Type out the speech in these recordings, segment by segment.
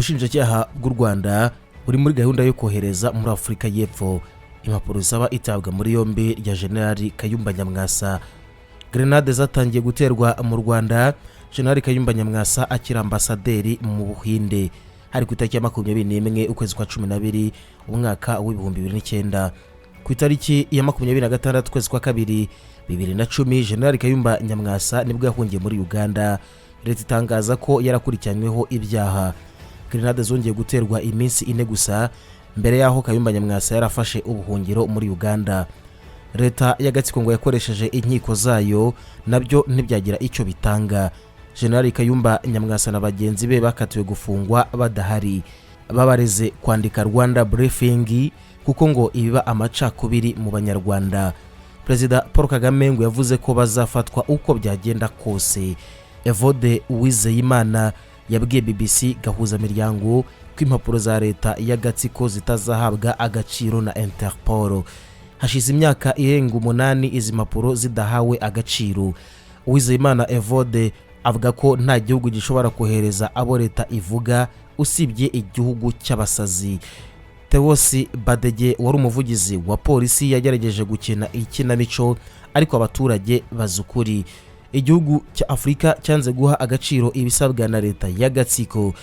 ubushinjacyaha bw'u Rwanda buri muri gahunda yo kohereza muri Afurika y'Epfo impapuro zaba itabwa muri yombi rya General Kayumba Nyamwasa. Grenade zatangiye guterwa mu Rwanda General Kayumba Nyamwasa akiri ambasaderi mu Buhinde hari ku itariki ya 21 ukwezi kwa 12 umwaka w'2009. Ku itariki ya 26 ukwezi kwa 2 2010 General Kayumba Nyamwasa nibwo yahungiye muri Uganda. Leta itangaza ko yarakurikiranyweho ibyaha. Grenade zongeye guterwa iminsi ine gusa mbere yaho Kayumba Nyamwasa yarafashe ubuhungiro muri Uganda. Leta y'agatsiko ngo yakoresheje inkiko zayo nabyo ntibyagira icyo bitanga. General Kayumba Nyamwasa na bagenzi be bakatiwe gufungwa badahari. Babareze kwandika Rwanda briefing kuko ngo ibiba amacakubiri mu Banyarwanda. Perezida Paul Kagame ngo yavuze ko bazafatwa uko byagenda kose. Evode Uwizeyimana yabwiye BBC gahuza miryango ko impapuro za leta y'agatsiko zitazahabwa agaciro na Interpol. Hashize imyaka irenga 8 izi mpapuro zidahawe agaciro. Uwizeyimana Evode avuga ko nta gihugu gishobora kohereza abo leta ivuga usibye igihugu cy'abasazi. Theosi Badege wari umuvugizi wa polisi yagerageje gukina ikinamico ariko abaturage bazukuri. Igihugu cya Afrika cyanze guha agaciro ibisabwa na leta y'agatsiko.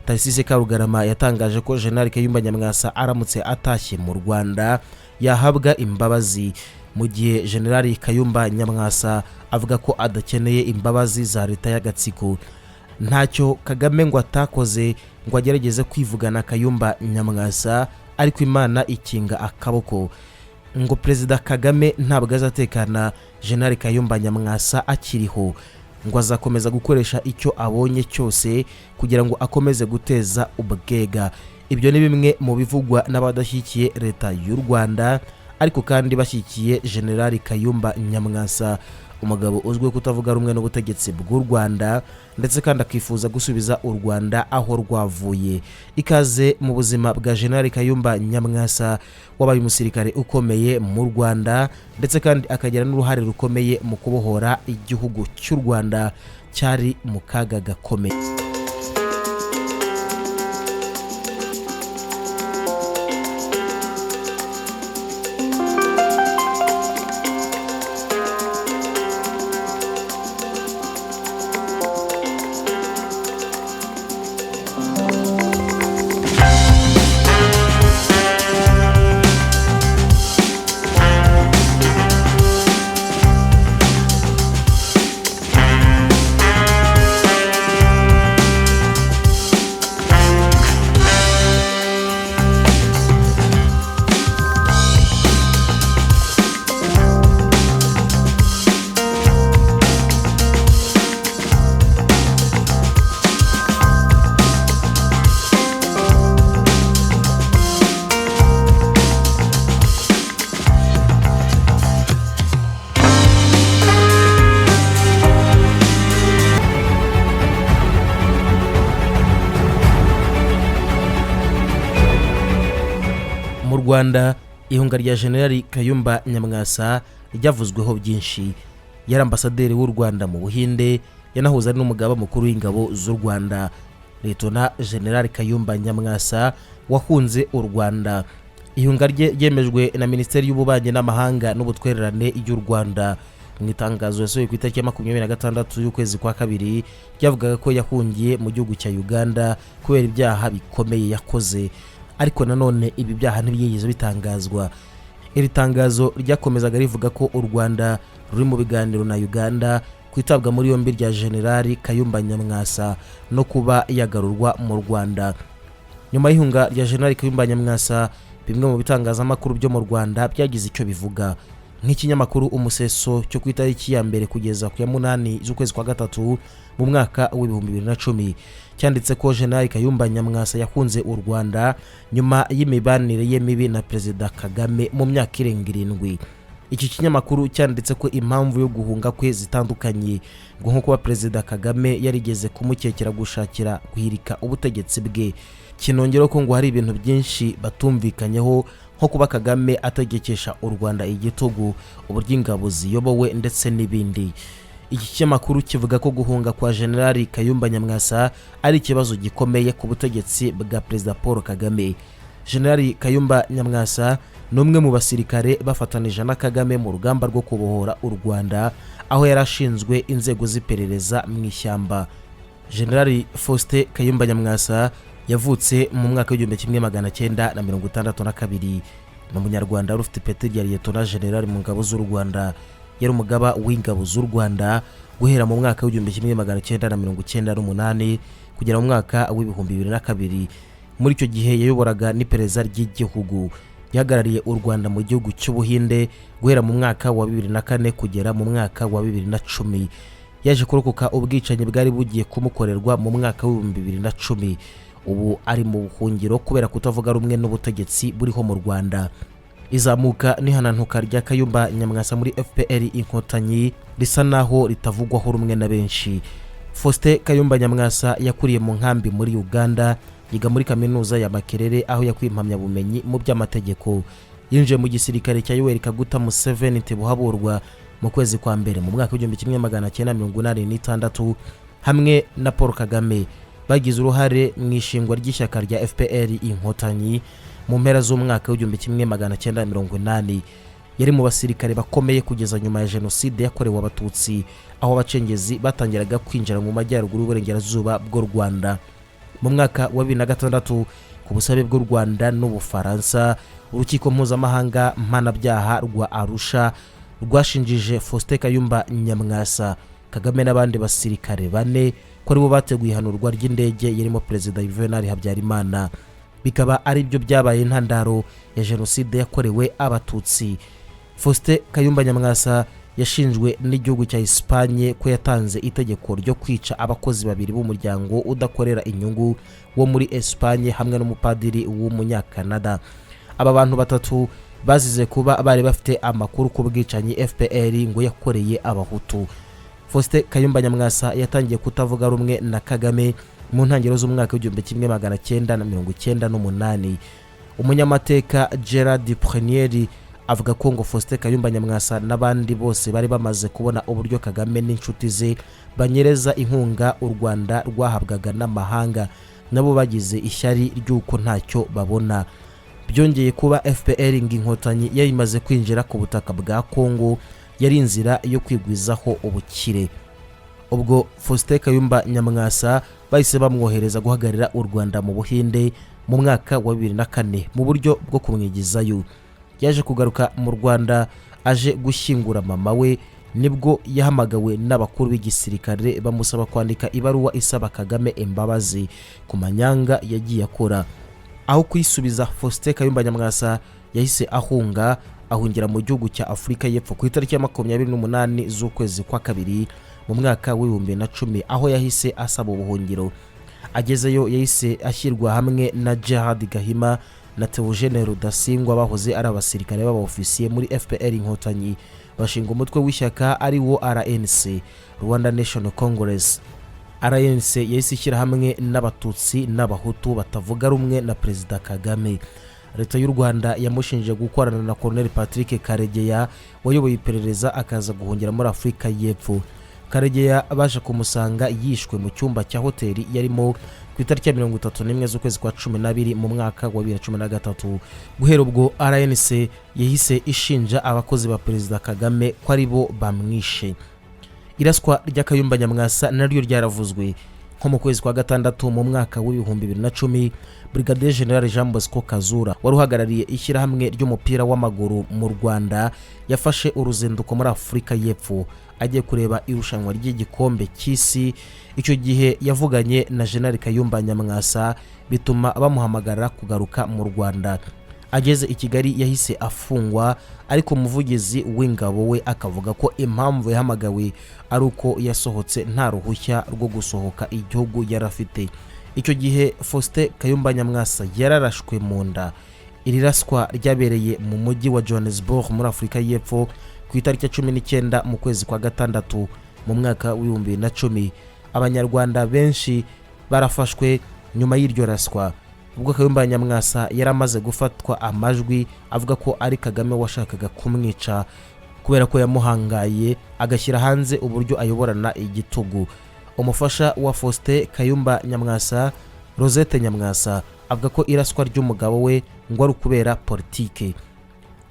Tarisise Karugarama yatangaje ko General Kayumba Nyamwasa aramutse atashye mu Rwanda yahabwa imbabazi, mu gihe General Kayumba Nyamwasa avuga ko adakeneye imbabazi za leta y'agatsiko. Ntacyo Kagame ngo atakoze ngo agerageze kwivugana Kayumba Nyamwasa, ariko Imana ikinga akaboko. Ngo Perezida Kagame ntabwo azatekana General Kayumba Nyamwasa akiriho, ngo azakomeza gukoresha icyo abonye cyose kugira ngo akomeze guteza ubwega. Ibyo ni bimwe mu bivugwa n'abadashyikiye leta y'u Rwanda ariko kandi bashyikiye General Kayumba Nyamwasa, umugabo uzwi kutavuga rumwe n'ubutegetsi bw'u Rwanda ndetse kandi akifuza gusubiza u Rwanda aho rwavuye. Ikaze mu buzima bwa General Kayumba Nyamwasa wabaye umusirikare ukomeye mu Rwanda ndetse kandi akagira n'uruhare rukomeye mu kubohora igihugu cy'u Rwanda cyari mu kaga gakomeye. Mu Rwanda ihunga rya General Kayumba Nyamwasa ryavuzweho byinshi. Yari ambasaderi w'u Rwanda mu Buhinde, yanahuza n'umugaba mukuru w'ingabo z'u Rwanda Lieutenant General Kayumba Nyamwasa wahunze u Rwanda. Ihunga rye ryemejwe na Minisiteri y'Ububanyi n'Amahanga n'Ubutwererane y'u Rwanda. Mu itangazo yasohoye ku itariki ya 26 y'ukwezi kwa 2 ryavugaga ko yahungiye mu gihugu cya Uganda kubera ibyaha bikomeye yakoze, ariko nanone ibi byaha ntibyigeze bitangazwa. Iri tangazo ryakomezaga rivuga ko u Rwanda ruri mu biganiro na Uganda kwitabwa muri yombi rya General Kayumba Nyamwasa no kuba yagarurwa mu Rwanda. Nyuma y'ihunga rya General Kayumba Nyamwasa, bimwe mu bitangazamakuru byo mu Rwanda byagize icyo bivuga, nk'ikinyamakuru Umuseso cyo ku itariki ya 2 kugeza ku ya 8 z'ukwezi kwa 3 mu mwaka w'2010 cyanditse ko General Kayumba Nyamwasa yakunze u Rwanda nyuma y'imibanire ye mibi na Perezida Kagame mu myaka irenga 7. Iki kinyamakuru cyanditse ko impamvu yo guhunga kwe zitandukanye, ngo nko kuba Perezida Kagame yarigeze kumukekera gushakira guhirika ubutegetsi bwe. Kinongera ko ngo hari ibintu byinshi batumvikanyeho, nko kuba Kagame ategekesha u Rwanda igitugu, uburyo ingabo ziyobowe ndetse n'ibindi. Iki kinyamakuru kivuga ko guhunga kwa General Kayumba Nyamwasa ari ikibazo gikomeye ku butegetsi bwa Perezida Paul Kagame. General Kayumba Nyamwasa n'umwe mu basirikare bafatanije na Kagame mu rugamba rwo kubohora u Rwanda, aho yarashinzwe inzego z'iperereza mu ishyamba. General Faustin Kayumba Nyamwasa yavutse mu mwaka w'1962. n'umunyarwanda ufite ipeti rya Lieutenant General mu ngabo z'u Rwanda. Yari umugaba w'ingabo z'u Rwanda guhera mu mwaka w'1998 kugera mu mwaka w'2002. Muri icyo gihe yayoboraga n'iperereza ry'igihugu. Yahagarariye u Rwanda mu gihugu cy'Ubuhinde guhera mu mwaka wa 2004 kugera mu mwaka wa 2010. Yaje kurokoka ubwicanyi bwari bugiye kumukorerwa mu mwaka wa 2010. Ubu ari mu buhungiro kubera kutavuga rumwe n'ubutegetsi buriho mu Rwanda. Izamuka n'ihanantuka rya Kayumba Nyamwasa muri FPR Inkotanyi risa naho ritavugwaho rumwe na benshi. Faustin Kayumba Nyamwasa yakuriye mu nkambi muri Uganda, yiga muri kaminuza ya Makerere aho yakwiye impamyabumenyi mu by'amategeko. Yinjiye mu gisirikare cya Yoweri Kaguta Museveni Tibuhaburwa mu kwezi kwa mbere mu mwaka w'1986 hamwe na Paul Kagame. Bagize uruhare mu ishingwa ry'ishyaka rya FPR Inkotanyi mu mpera z'umwaka w'1980. Yari mu basirikare bakomeye kugeza nyuma ya jenoside yakorewe abatutsi, aho abacengezi batangiraga kwinjira mu majyaruguru y'uburengerazuba bw'u Rwanda. Mu mwaka wa 2006 ku busabe bw'u Rwanda n'Ubufaransa, urukiko mpuzamahanga mpanabyaha rwa Arusha rwashinjije Faustin Kayumba Nyamwasa, Kagame n'abandi basirikare bane ko aribo bateguye ihanurwa ry'indege yarimo Perezida Juvenal Habyarimana. Bikaba ari byo byabaye intandaro ya jenoside yakorewe abatutsi. Faustin Kayumba Nyamwasa yashinjwe n'igihugu cya Espagne ko yatanze itegeko ryo kwica abakozi babiri b'umuryango udakorera inyungu wo muri Espagne hamwe n'umupadiri w'umunyakanada. Aba bantu batatu bazize kuba bari bafite amakuru ku bwicanyi FPR ngo yakoreye abahutu. Faustin Kayumba Nyamwasa yatangiye kutavuga rumwe na Kagame mu ntangiriro z'umwaka w'1998. Umunyamateka Gerard Prenier avuga ko ngo Faustin Kayumba Nyamwasa n'abandi bose bari bamaze kubona uburyo Kagame n'inshuti ze banyereza inkunga u Rwanda rwahabwaga n'amahanga, nabo bagize ishyari ry'uko ntacyo babona. Byongeye kuba FPR Inkotanyi yayimaze kwinjira ku butaka bwa Kongo, yari inzira yo kwigwizaho ubukire. Ubwo Faustin Kayumba Nyamwasa bahise bamwohereza guhagarira u Rwanda mu Buhinde mu mwaka wa 2004 mu buryo bwo kumwigizayo. Yaje kugaruka mu Rwanda aje gushyingura mama we, nibwo yahamagawe n'abakuru b'igisirikare bamusaba kwandika ibaruwa isaba Kagame imbabazi ku manyanga yagiye akora. Aho kwisubiza, Faustin Kayumba Nyamwasa yahise ahungira mu gihugu cya Afurika y'Epfo ku itariki ya 28 z'ukwezi kwa kabiri mu mwaka wa 2010, aho yahise asaba ubuhungiro. Agezeyo yahise ashyirwa hamwe na Gerard Gahima na Theogene Rudasingwa bahoze ari abasirikare b'abaofisiye muri FPR Inkotanyi, bashinga umutwe w'ishyaka ari wo RNC, Rwanda National Congress. RNC yahise ishyira hamwe n'abatutsi n'abahutu batavuga rumwe na Perezida Kagame. Leta y'u Rwanda yamushinje gukorana na Colonel Patrick Karegeya wayoboye iperereza akaza guhungira muri Afurika y'Epfo. Karegeya baje kumusanga yishwe mu cyumba cya hoteli yarimo ku itariki ya 31 z'ukwezi kwa 12 mu mwaka wa 2013. Guhera ubwo RNC yahise ishinja abakozi ba Perezida Kagame ko ari bo bamwishe. Iraswa rya Kayumba Nyamwasa naryo ryaravuzwe nko mu kwezi kwa gatandatu mu mwaka wa 2010. Brigadier General Jean Bosco Kazura wari uhagarariye ishyirahamwe ry'umupira w'amaguru mu Rwanda yafashe uruzinduko muri Afurika y'Epfo agiye kureba irushanwa ry'igikombe cy'isi. Icyo gihe yavuganye na General Kayumba Nyamwasa bituma bamuhamagara kugaruka mu Rwanda. Ageze i Kigali yahise afungwa, ariko umuvugizi w'ingabo we akavuga ko impamvu yahamagawe ari uko yasohotse nta ruhushya rwo gusohoka igihugu yarafite. Icyo gihe Faustin Kayumba Nyamwasa yararashwe mu nda. Iri raswa ryabereye mu mujyi wa Johannesburg muri Afurika y'Epfo ku itariki ya 19 mu kwezi kwa gatandatu mu mwaka wa 2010. Abanyarwanda benshi barafashwe nyuma y'iryo raswa. Ubwo Kayumba Nyamwasa yaramaze gufatwa amajwi avuga ko ari Kagame washakaga kumwica kubera ko yamuhangaye agashyira hanze uburyo ayoborana igitugu. Umufasha wa Faustin Kayumba Nyamwasa, Rosette Nyamwasa, avuga ko iraswa ry'umugabo we ngo ari kubera politike.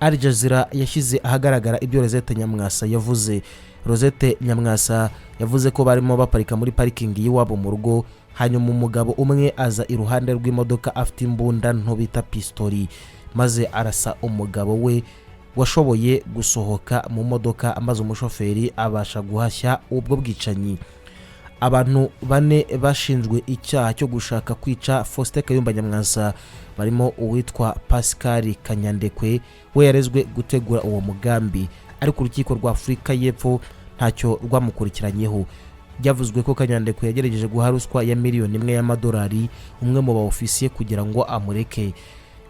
Al Jazeera yashyize ahagaragara ibyo Rosette Nyamwasa yavuze. Rosette Nyamwasa yavuze ko barimo baparika muri parikingi y'iwabo mu rugo, hanyuma umugabo umwe aza iruhande rw'imodoka afite imbunda nto bita pistori, maze arasa umugabo we washoboye gusohoka mu modoka, amaze umushoferi abasha guhashya ubwo bwicanyi. Abantu 4 bashinzwe icyaha cyo gushaka kwica Faustin Kayumba Nyamwasa barimo uwitwa Pascal Kanyandekwe, we yarezwe gutegura uwo mugambi, ariko urukiko rwa Afurika y'Epfo ntacyo rwamukurikiranyeho. Byavuzwe ko Kanyandekwe yagerageje guha ruswa ya miliyoni 1 y'amadolari umwe mu baofisiye kugira ngo amureke.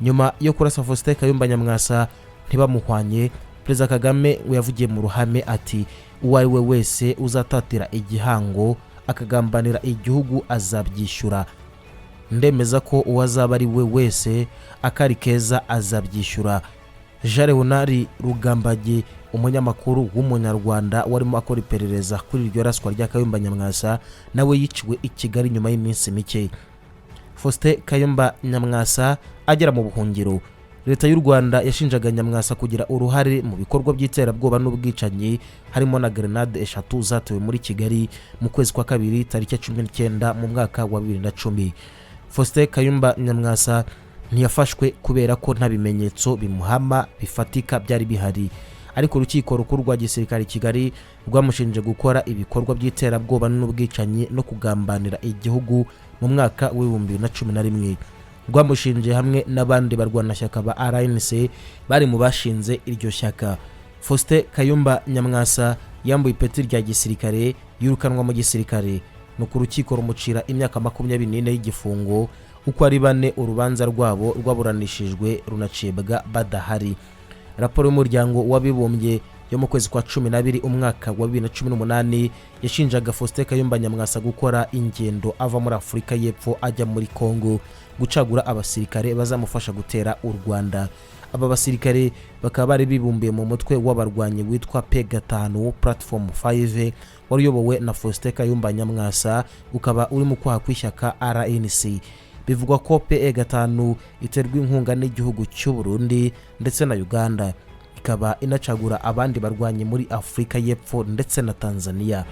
Nyuma yo kurasa Faustin Kayumba Nyamwasa ntibamuhwanye, Perezida Kagame we yavugiye mu ruhame ati uwo ari we wese uzatatira igihango akagambanira igihugu azabyishyura. Ndemeza ko uwazaba ari we wese akari keza azabyishyura. Jean Leonard Rugambage, umunyamakuru w'umunyarwanda warimo akora iperereza kuri iryo raswa rya Kayumba Nyamwasa, nawe yiciwe i Kigali nyuma y'iminsi mike. Faustin Kayumba Nyamwasa agera mu buhungiro. Leta y'u Rwanda yashinjaga Nyamwasa kugira uruhare mu bikorwa by'iterabwoba n'ubwicanyi, harimo na grenade 3 zatewe muri Kigali mu kwezi kwa kabiri tariki 19 mu mwaka wa 2010. Faustin Kayumba Nyamwasa ntiyafashwe kubera ko nta bimenyetso bimuhama bifatika byari bihari, ariko urukiko rukuru rwa gisirikare Kigali rwamushinje gukora ibikorwa by'iterabwoba n'ubwicanyi no kugambanira igihugu mu mwaka wa 2011. Rwamushinje hamwe n'abandi barwanashyaka ba RNC bari mu bashinze iryo shyaka. Faustin Kayumba Nyamwasa yambuye ipeti rya gisirikare, yirukanwa mu gisirikare, nuko urukiko rumucira imyaka 24 y'igifungo. Uko ari 4 urubanza rwabo rwaburanishijwe runacibwa badahari. Raporo y'umuryango w'abibumbye yo mu kwezi kwa 12 umwaka wa 2018 yashinjaga Faustin Kayumba Nyamwasa gukora ingendo ava muri Afurika y'Epfo ajya muri Kongo gucagura abasirikare bazamufasha gutera u Rwanda. Aba basirikare bakaba bari bibumbiye mu mutwe w'abarwanyi witwa P5 Platform 5 wari uyobowe na Faustin Kayumba Nyamwasa, ukaba uri mu kwaha kw'ishyaka RNC. Bivugwa ko P5 iterwa inkunga n'igihugu cy'u Burundi ndetse na Uganda, ikaba inacagura abandi barwanyi muri Afurika y'Epfo ndetse na Tanzania.